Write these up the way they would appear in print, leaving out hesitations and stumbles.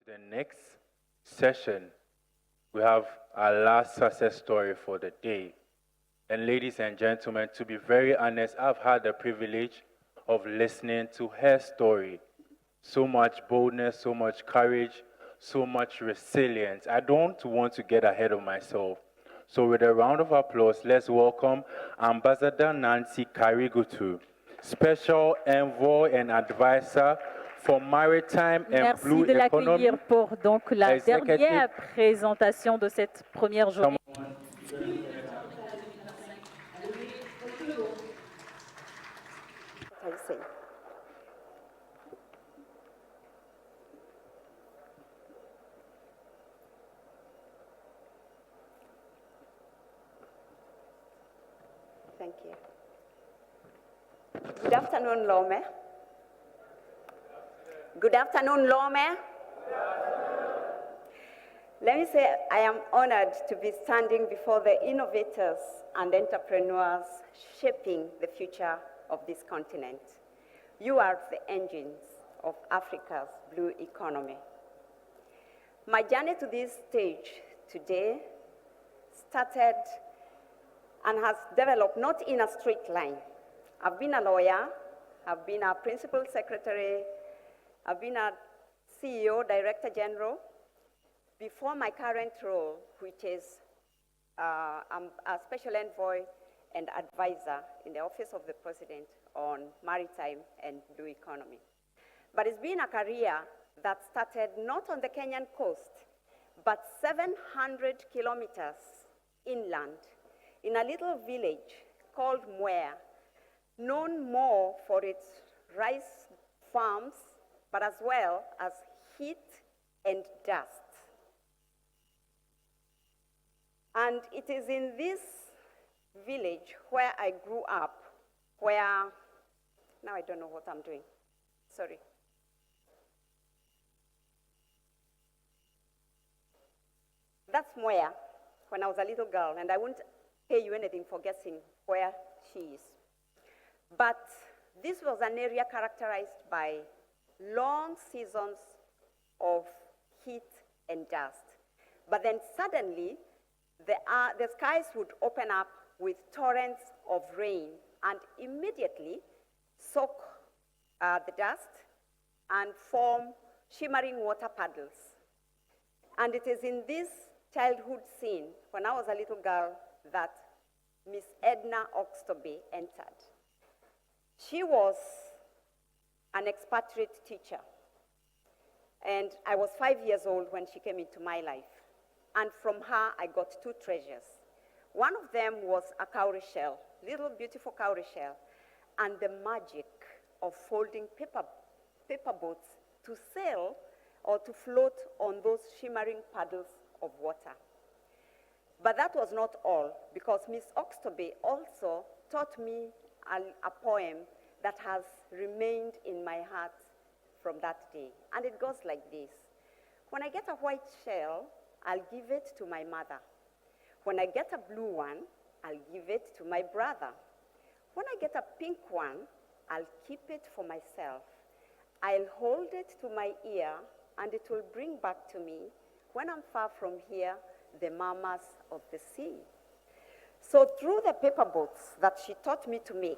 The next session, we have our last success story for the day. And ladies and gentlemen, to be very honest, I've had the privilege of listening to her story. So much boldness, so much courage, so much resilience. I don't want to get ahead of myself. So with a round of applause, let's welcome Ambassador Nancy Karigutu, Special Envoy and Advisor for Maritime and Merci Blue de l'accueillir Economy. pour donc la Executive- dernière présentation de cette première journée. Thank you. Good afternoon, Lome. Good afternoon, Lome. Let me say I am honored to be standing before the innovators and entrepreneurs shaping the future of this continent. You are the engines of Africa's blue economy. My journey to this stage today started and has developed not in a straight line. I've been a lawyer, I've been a principal secretary, I've been a CEO, Director General, before my current role, which is I'm a special envoy and advisor in the Office of the President on Maritime and Blue Economy. But it's been a career that started not on the Kenyan coast, but 700 kilometers inland in a little village called Mwea, known more for its rice farms, but as well as heat and dust. And it is in this village where I grew up, where, now I don't know what I'm doing, sorry. That's Mwea, when I was a little girl, and I won't pay you anything for guessing where she is. But this was an area characterized by long seasons of heat and dust. But then suddenly, the skies would open up with torrents of rain and immediately soak the dust and form shimmering water puddles. And it is in this childhood scene, when I was a little girl, that Miss Edna Oxtoby entered. She was an expatriate teacher, and I was 5 years old when she came into my life. And from her, I got two treasures. One of them was a cowrie shell, little beautiful cowrie shell, and the magic of folding paper boats to sail or to float on those shimmering puddles of water. But that was not all, because Miss Oxtoby also taught me a poem that has remained in my heart from that day. And it goes like this. When I get a white shell, I'll give it to my mother. When I get a blue one, I'll give it to my brother. When I get a pink one, I'll keep it for myself. I'll hold it to my ear, and it will bring back to me, when I'm far from here, the murmurs of the sea. So through the paper boats that she taught me to make,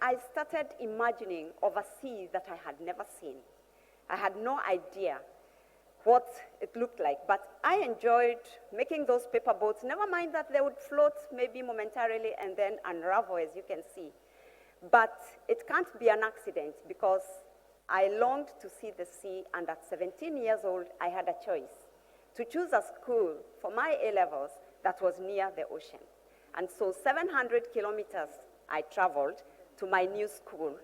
I started imagining of a sea that I had never seen. I had no idea what it looked like, but I enjoyed making those paper boats, never mind that they would float maybe momentarily and then unravel, as you can see. But it can't be an accident, because I longed to see the sea, and at 17 years old, I had a choice to choose a school for my A-levels that was near the ocean. And so 700 kilometers I traveled to my new school,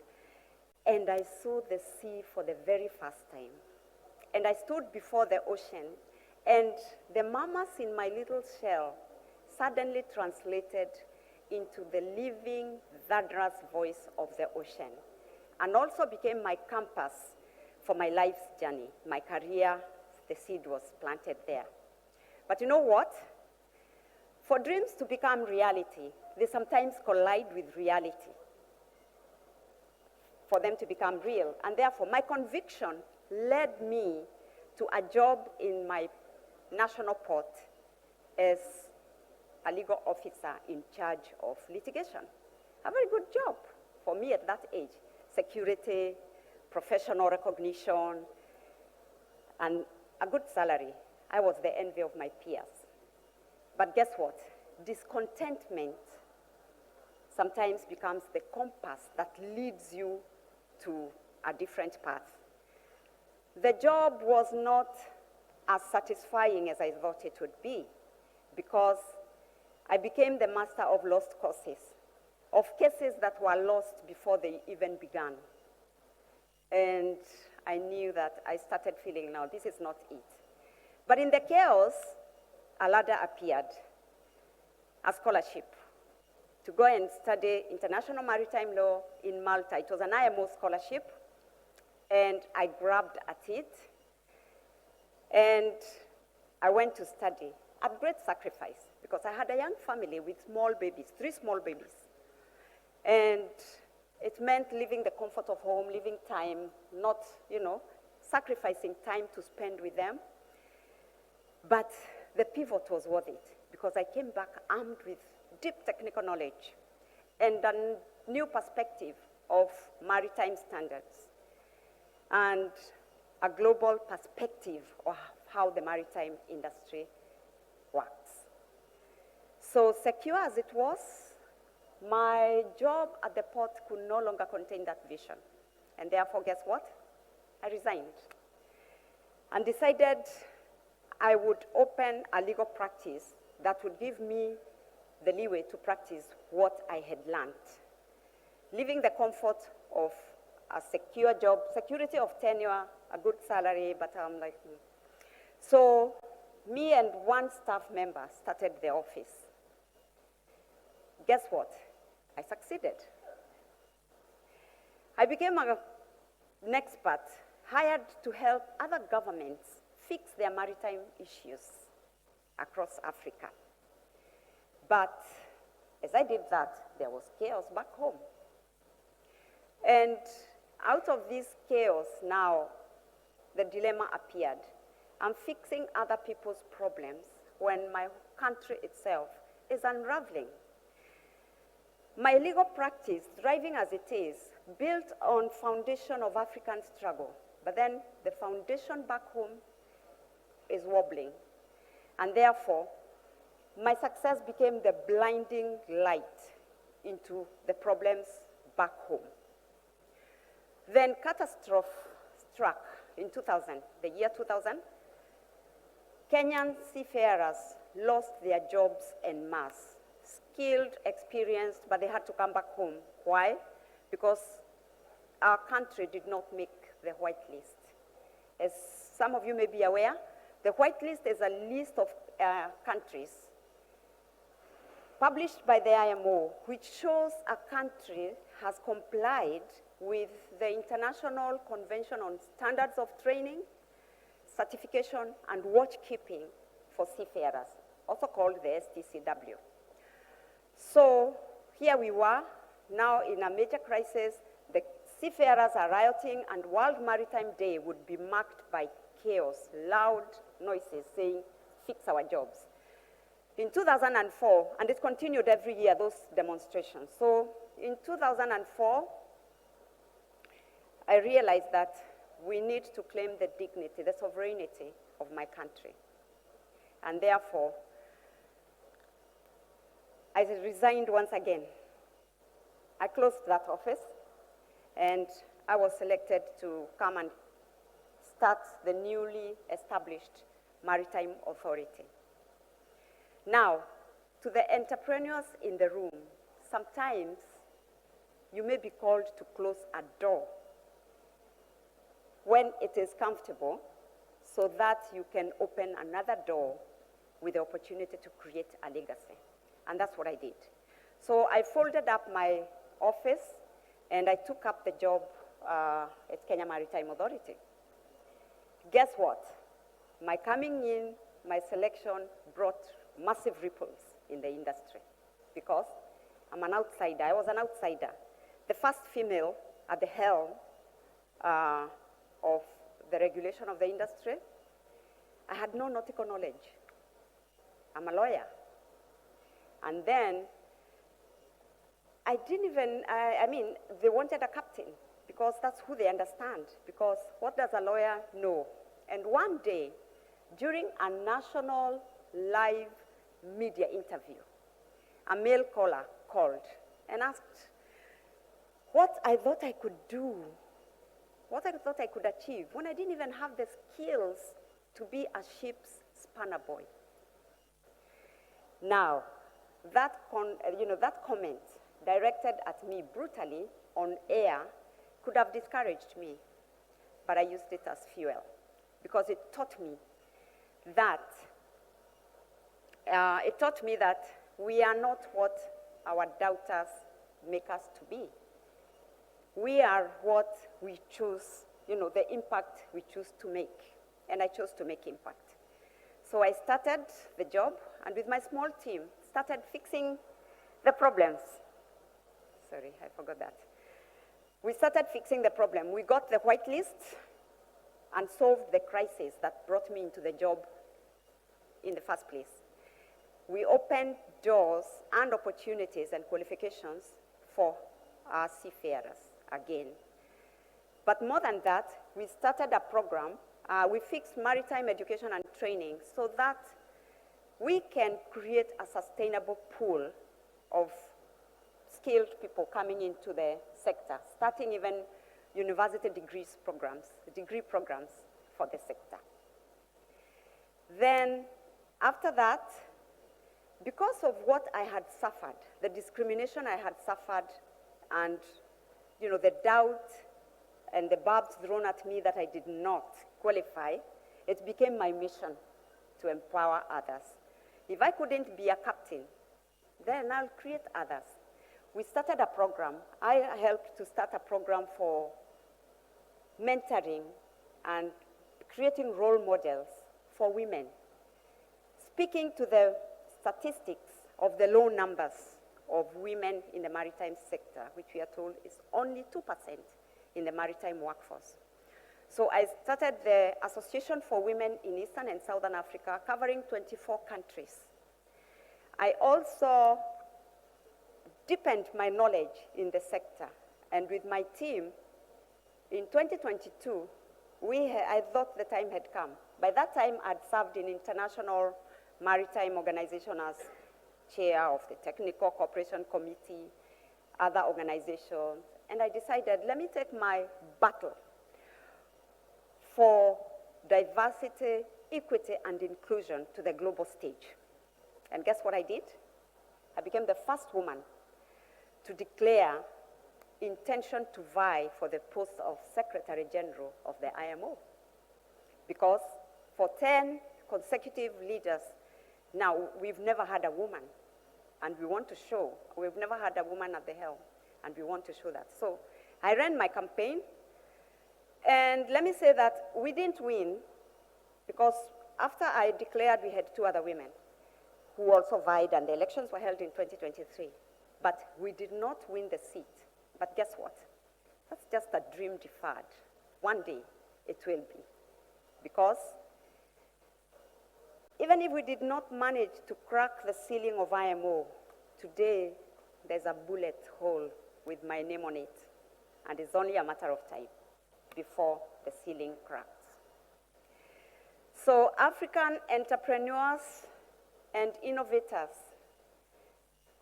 and I saw the sea for the very first time. And I stood before the ocean, and the murmurs in my little shell suddenly translated into the living, thunderous voice of the ocean, and also became my compass for my life's journey. My career, the seed was planted there. But you know what? For dreams to become reality, they sometimes collide with reality. for them to become real. And therefore, my conviction led me to a job in my national port as a legal officer in charge of litigation. A very good job for me at that age. Security, professional recognition, and a good salary. I was the envy of my peers. But guess what? Discontentment sometimes becomes the compass that leads you to a different path. The job was not as satisfying as I thought it would be, because I became the master of lost causes, of cases that were lost before they even began. And I knew that I started feeling, now this is not it. But in the chaos, a ladder appeared, a scholarship, to go and study international maritime law in Malta. It was an IMO scholarship, and I grabbed at it, and I went to study at great sacrifice, because I had a young family with small babies, 3 small babies. And it meant leaving the comfort of home, leaving time, not, sacrificing time to spend with them. But the pivot was worth it, because I came back armed with deep technical knowledge and a new perspective of maritime standards and a global perspective of how the maritime industry works. So secure as it was, my job at the port could no longer contain that vision. And therefore, guess what? I resigned and decided I would open a legal practice that would give me the leeway to practice what I had learned, leaving the comfort of a secure job, security of tenure, a good salary, but I'm like, So me and one staff member started the office. Guess what? I succeeded. I became an expert, hired to help other governments fix their maritime issues across Africa. But as I did that, there was chaos back home. And out of this chaos now, the dilemma appeared. I'm fixing other people's problems when my country itself is unraveling. My legal practice, thriving as it is, built on foundation of African struggle, but then the foundation back home is wobbling. And therefore, my success became the blinding light into the problems back home. Then catastrophe struck in 2000, the year 2000. Kenyan seafarers lost their jobs en masse, skilled, experienced, but they had to come back home. Why? Because our country did not make the white list. As some of you may be aware, the white list is a list of countries published by the IMO, which shows a country has complied with the International Convention on Standards of Training, Certification, and Watchkeeping for Seafarers, also called the STCW. So here we were, now in a major crisis. The seafarers are rioting, and World Maritime Day would be marked by chaos, loud noises saying, fix our jobs. In 2004, and it continued every year, those demonstrations. So in 2004, I realized that we need to claim the dignity, the sovereignty of my country. And therefore, I resigned once again. I closed that office, and I was selected to come and start the newly established Maritime Authority. Now, to the entrepreneurs in the room, sometimes you may be called to close a door when it is comfortable, so that you can open another door with the opportunity to create a legacy. And that's what I did. So I folded up my office, and I took up the job at Kenya Maritime Authority. Guess what? My coming in, my selection brought massive ripples in the industry, because I'm an outsider. I was an outsider. The first female at the helm of the regulation of the industry, I had no nautical knowledge. I'm a lawyer. And then I didn't even, I mean, they wanted a captain because that's who they understand, because what does a lawyer know? And one day, during a national live media interview, a male caller called and asked what I thought I could do, what I thought I could achieve, when I didn't even have the skills to be a ship's spanner boy. Now, that comment directed at me brutally on air could have discouraged me, but I used it as fuel because it taught me that we are not what our doubters make us to be. We are what we choose, the impact we choose to make. And I chose to make impact. So I started the job, and with my small team, started fixing the problems. Sorry, I forgot that. We started fixing the problem. We got the whitelist and solved the crisis that brought me into the job in the first place. We opened doors and opportunities and qualifications for our seafarers again. But more than that, we started a program. We fixed maritime education and training so that we can create a sustainable pool of skilled people coming into the sector, starting even university degree programs for the sector. Then, after that, because of what I had suffered, the discrimination I had suffered, and the doubt and the barbs thrown at me that I did not qualify, it became my mission to empower others. If I couldn't be a captain, then I'll create others. We started a program. I helped to start a program for mentoring and creating role models for women, speaking to the statistics of the low numbers of women in the maritime sector, which we are told is only 2% in the maritime workforce. So I started the Association for Women in Eastern and Southern Africa, covering 24 countries. I also deepened my knowledge in the sector, and with my team, in 2022, I thought the time had come. By that time, I'd served in International Maritime Organization as chair of the Technical Cooperation Committee, other organizations, and I decided, let me take my battle for diversity, equity, and inclusion to the global stage. And guess what I did? I became the first woman to declare intention to vie for the post of Secretary General of the IMO. Because for 10 consecutive leaders, now we've never had a woman, and we want to show, we've never had a woman at the helm, and we want to show that. So I ran my campaign, and let me say that we didn't win, because after I declared, we had 2 other women who also vied, and the elections were held in 2023. But we did not win the seat. But guess what? That's just a dream deferred. One day, it will be. Because even if we did not manage to crack the ceiling of IMO, today there's a bullet hole with my name on it. And it's only a matter of time before the ceiling cracks. So African entrepreneurs and innovators,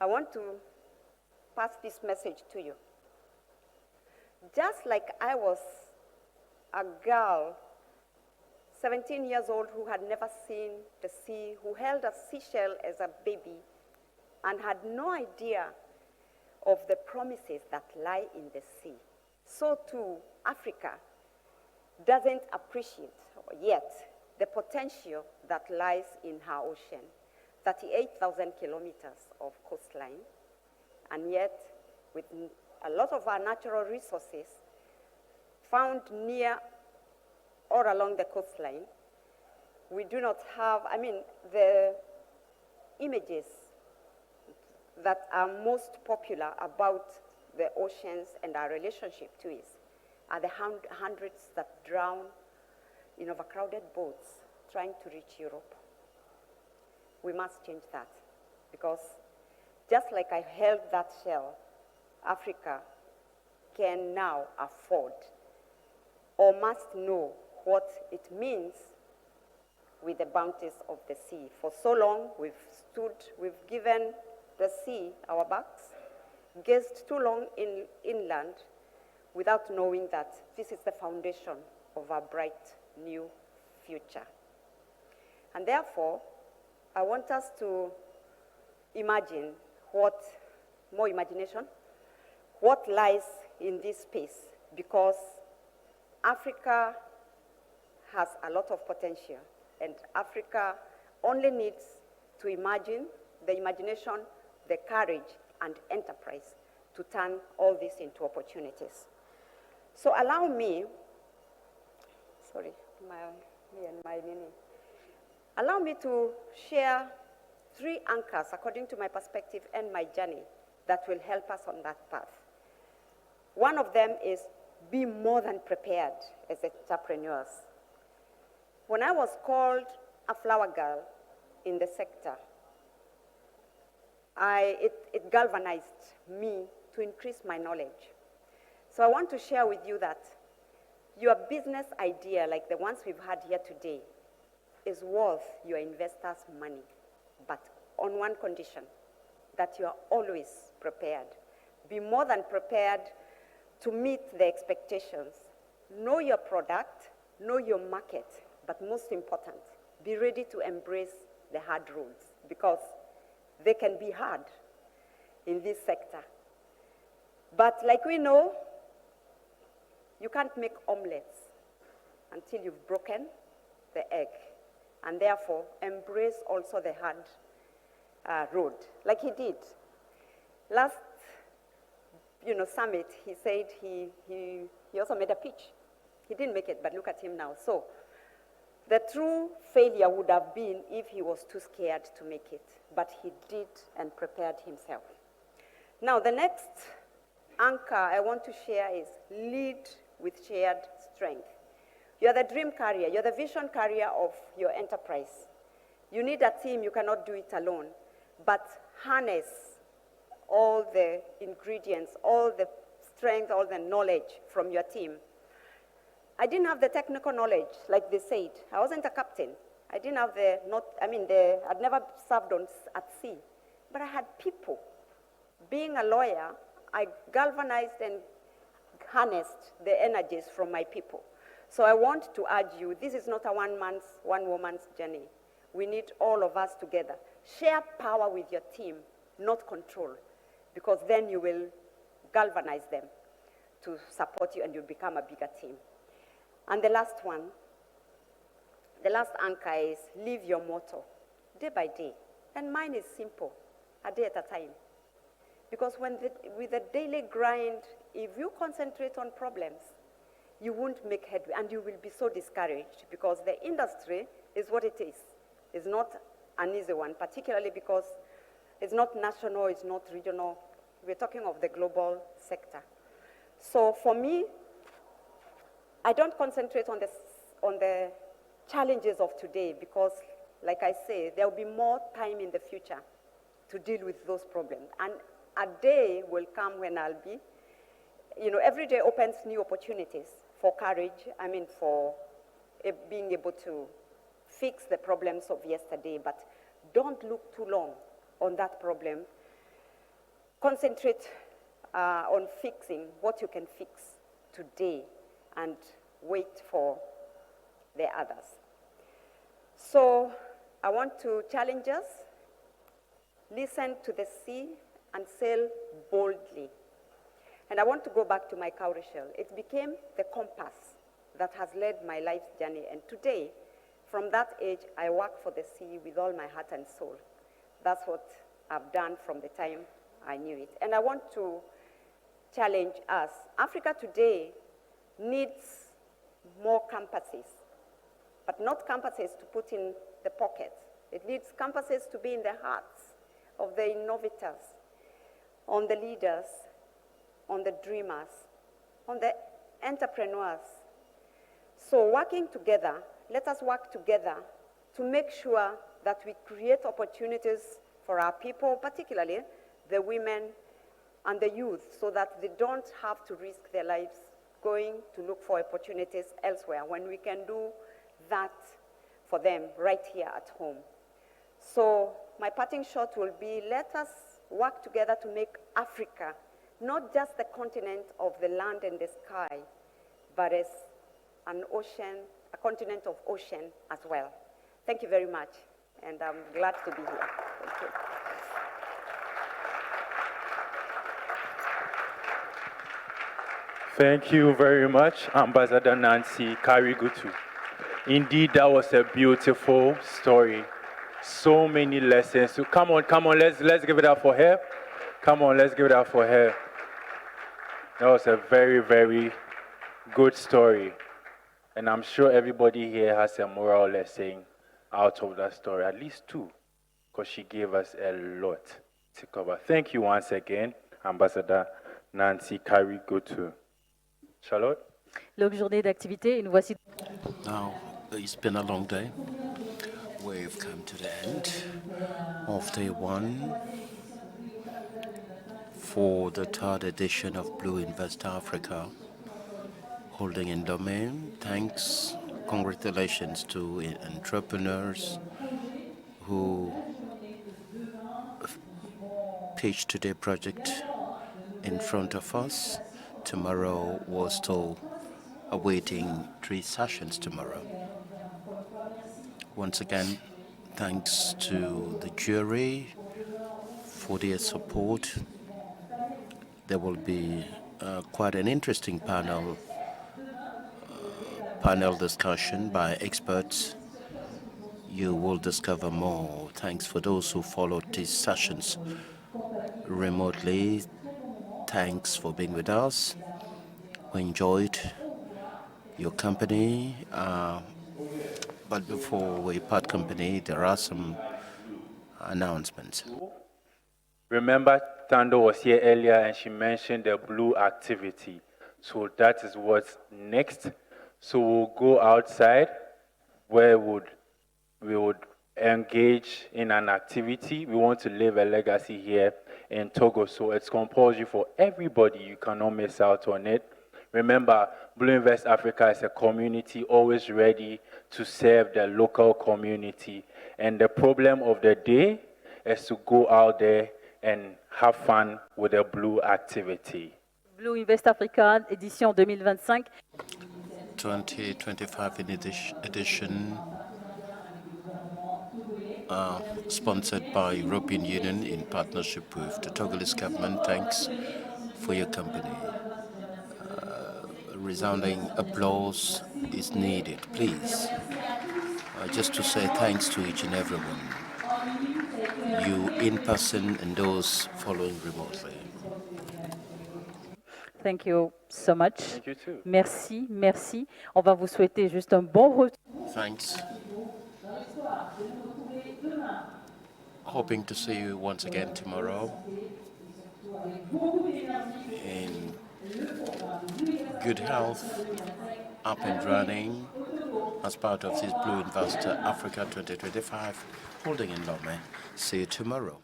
I want to pass this message to you. Just like I was a girl, 17 years old, who had never seen the sea, who held a seashell as a baby and had no idea of the promises that lie in the sea, so too Africa doesn't appreciate yet the potential that lies in her ocean. 38,000 kilometers of coastline, and yet with a lot of our natural resources found near or along the coastline, we do not have, the images that are most popular about the oceans and our relationship to it are the hundreds that drown in overcrowded boats trying to reach Europe. We must change that, because just like I held that shell, Africa can now afford or must know what it means with the bounties of the sea. For so long, we've given the sea our backs, gazed too long inland without knowing that this is the foundation of our bright new future. And therefore, I want us to imagine more imagination, what lies in this space, because Africa has a lot of potential, and Africa only needs to imagine, the imagination, the courage, and enterprise to turn all this into opportunities. So allow me, allow me to share 3 anchors according to my perspective and my journey that will help us on that path. One of them is be more than prepared as entrepreneurs. When I was called a flower girl in the sector, it galvanized me to increase my knowledge. So I want to share with you that your business idea, like the ones we've had here today, is worth your investors' money, but on one condition, that you are always prepared. Be more than prepared to meet the expectations. Know your product, know your market, but most important, be ready to embrace the hard roads, because they can be hard in this sector. But like we know, you can't make omelets until you've broken the egg. And therefore, embrace also the hard road, like he did. Last summit, he said he also made a pitch. He didn't make it, but look at him now. So the true failure would have been if he was too scared to make it, but he did and prepared himself. Now, the next anchor I want to share is lead with shared strength. You're the dream carrier, you're the vision carrier of your enterprise. You need a team, you cannot do it alone, but harness all the ingredients, all the strength, all the knowledge from your team. I didn't have the technical knowledge, like they said. I wasn't a captain. I didn't have I'd never served at sea, but I had people. Being a lawyer, I galvanized and harnessed the energies from my people. So I want to urge you, this is not a one woman's journey. We need all of us together. Share power with your team, not control, because then you will galvanize them to support you and you'll become a bigger team. And the last one, the last anchor is live your motto, day by day. And mine is simple, a day at a time. Because with the daily grind, if you concentrate on problems, you won't make headway, and you will be so discouraged, because the industry is what it is. It's not an easy one, particularly because it's not national, it's not regional. We're talking of the global sector. So for me, I don't concentrate on the challenges of today, because, like I say, there will be more time in the future to deal with those problems. And a day will come when I'll be, every day opens new opportunities for courage, for being able to fix the problems of yesterday, but don't look too long on that problem. Concentrate on fixing what you can fix today and wait for the others. So I want to challenge us, listen to the sea and sail boldly. And I want to go back to my cowrie shell. It became the compass that has led my life's journey. And today, from that age, I work for the sea with all my heart and soul. That's what I've done from the time I knew it. And I want to challenge us. Africa today needs more campuses, but not campuses to put in the pockets. It needs campuses to be in the hearts of the innovators, on the leaders, on the dreamers, on the entrepreneurs. So working together, let us work together to make sure that we create opportunities for our people, particularly the women and the youth, so that they don't have to risk their lives going to look for opportunities elsewhere when we can do that for them right here at home. So my parting shot will be, let us work together to make Africa not just the continent of the land and the sky, but as an ocean, a continent of ocean as well. Thank you very much, and I'm glad to be here. Thank you. Thank you very much, Ambassador Nancy Karigutu. Indeed, that was a beautiful story. So many lessons. So come on, let's give it up for her. Come on, let's give it up for her. That was a very, very good story. And I'm sure everybody here has a moral lesson out of that story, at least two, because she gave us a lot to cover. Thank you once again, Ambassador Nancy Karigutu. Charlotte? Longue journée d'activité et nous voici. Now, it's been a long day. We've come to the end of day one for the third edition of Blue Invest Africa, holding in Domain. Thanks, congratulations to entrepreneurs who pitched their project in front of us. Tomorrow we're still awaiting 3 sessions tomorrow. Once again, thanks to the jury for their support. There will be quite an interesting panel discussion by experts. You will discover more. Thanks for those who followed these sessions remotely. Thanks for being with us. We enjoyed your company. But before we part company, there are some announcements. Remember, Tando was here earlier and she mentioned the blue activity. So that is what's next. So we'll go outside where we would engage in an activity. We want to leave a legacy here in Togo. So it's compulsory for everybody. You cannot miss out on it. Remember, Blue Invest Africa is a community always ready to serve the local community. And the problem of the day is to go out there and have fun with the blue activity. Blue Invest Africa, édition 2025. 2025 edition, sponsored by European Union in partnership with the Togolese government. Thanks for your company. Resounding applause is needed, please. Just to say thanks to each and everyone, you in person and those following remotely. Thank you so much. Thank you too. Merci, merci. On va vous souhaiter juste un bon retour. Thanks. Hoping to see you once again tomorrow in good health, up and running as part of this Blue Investor Africa 2025 holding in Lome. See you tomorrow.